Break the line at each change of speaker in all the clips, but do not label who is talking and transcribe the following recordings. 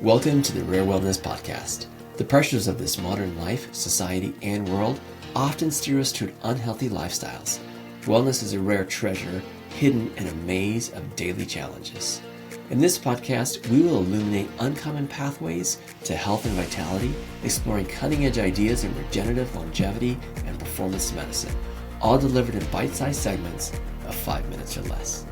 Welcome to the Rare Wellness Podcast. The pressures of this modern life, society, and world often steer us toward unhealthy lifestyles. Wellness is a rare treasure hidden in a maze of daily challenges. In this podcast, we will illuminate uncommon pathways to health and vitality, exploring cutting-edge ideas in regenerative longevity and performance medicine, all delivered in bite-sized segments of 5 minutes or less.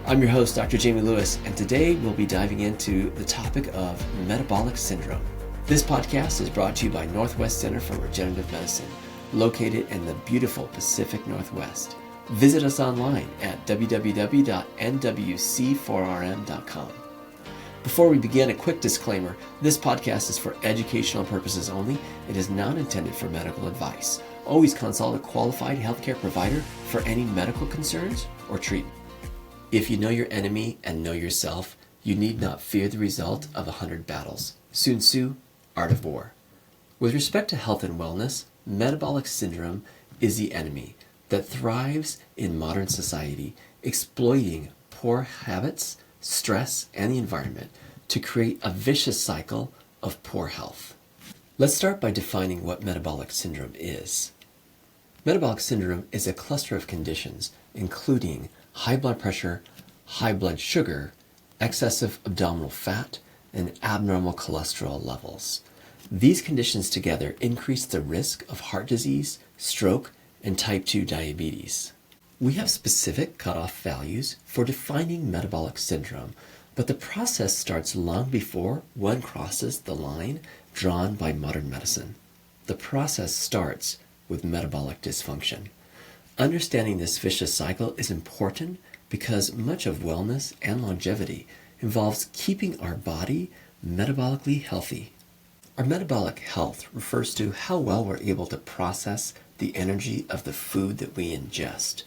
I'm your host, Dr. Jamie Lewis, and today we'll be diving into the topic of metabolic syndrome. This podcast is brought to you by Northwest Center for Regenerative Medicine, located in the beautiful Pacific Northwest. Visit us online at www.nwc4rm.com. Before we begin, a quick disclaimer. This podcast is for educational purposes only. It is not intended for medical advice. Always consult a qualified healthcare provider for any medical concerns or treatment. If you know your enemy and know yourself, you need not fear the result of 100 battles. Sun Tzu, Art of War. With respect to health and wellness, metabolic syndrome is the enemy that thrives in modern society, exploiting poor habits, stress, and the environment to create a vicious cycle of poor health. Let's start by defining what metabolic syndrome is. Metabolic syndrome is a cluster of conditions, including high blood pressure, high blood sugar, excessive abdominal fat, and abnormal cholesterol levels. These conditions together increase the risk of heart disease, stroke, and type 2 diabetes. We have specific cutoff values for defining metabolic syndrome, but the process starts long before one crosses the line drawn by modern medicine. The process starts with metabolic dysfunction. Understanding this vicious cycle is important because much of wellness and longevity involves keeping our body metabolically healthy. Our metabolic health refers to how well we're able to process the energy of the food that we ingest.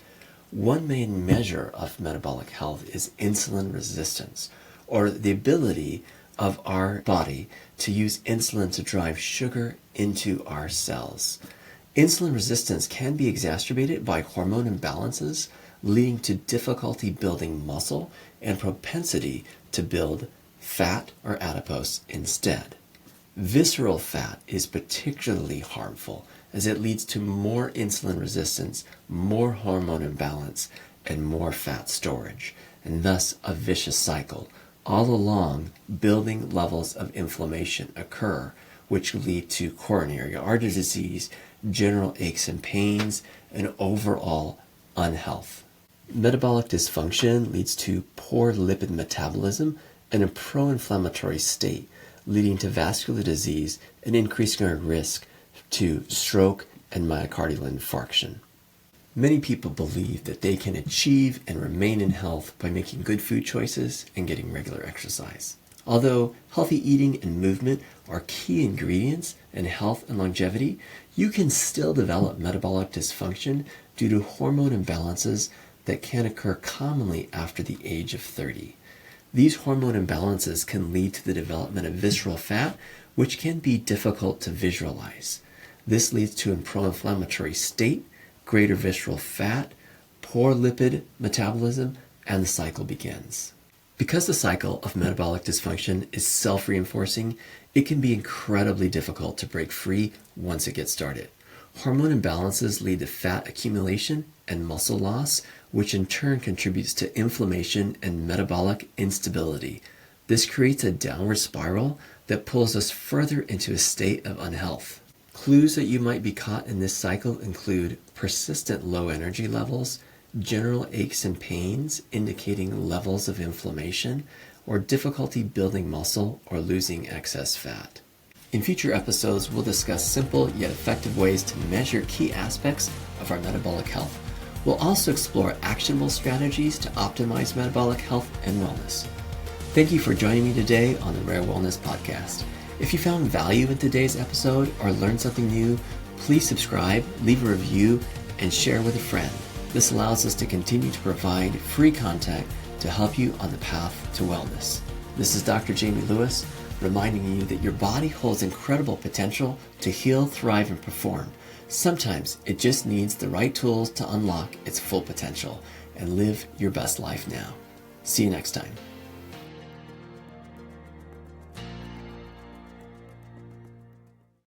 One main measure of metabolic health is insulin resistance, or the ability of our body to use insulin to drive sugar into our cells. Insulin resistance can be exacerbated by hormone imbalances, leading to difficulty building muscle and propensity to build fat or adipose instead. Visceral fat is particularly harmful as it leads to more insulin resistance, more hormone imbalance, and more fat storage, and thus a vicious cycle. All along, building levels of inflammation occur, which lead to coronary artery disease, general aches and pains, and overall unhealth. Metabolic dysfunction leads to poor lipid metabolism and a pro-inflammatory state, leading to vascular disease and increasing our risk to stroke and myocardial infarction. Many people believe that they can achieve and remain in health by making good food choices and getting regular exercise. Although healthy eating and movement are key ingredients in health and longevity, you can still develop metabolic dysfunction due to hormone imbalances that can occur commonly after the age of 30. These hormone imbalances can lead to the development of visceral fat, which can be difficult to visualize. This leads to a pro-inflammatory state, greater visceral fat, poor lipid metabolism, and the cycle begins. Because the cycle of metabolic dysfunction is self-reinforcing, it can be incredibly difficult to break free once it gets started. Hormone imbalances lead to fat accumulation and muscle loss, which in turn contributes to inflammation and metabolic instability. This creates a downward spiral that pulls us further into a state of unhealth. Clues that you might be caught in this cycle include persistent low energy levels, general aches and pains indicating levels of inflammation, or difficulty building muscle or losing excess fat. In future episodes, we'll discuss simple yet effective ways to measure key aspects of our metabolic health. We'll also explore actionable strategies to optimize metabolic health and wellness. Thank you for joining me today on the Rare Wellness Podcast. If you found value in today's episode or learned something new, please subscribe, leave a review, and share with a friend. This allows us to continue to provide free content to help you on the path to wellness. This is Dr. Jamie Lewis, reminding you that your body holds incredible potential to heal, thrive, and perform. Sometimes it just needs the right tools to unlock its full potential and live your best life now. See you next time.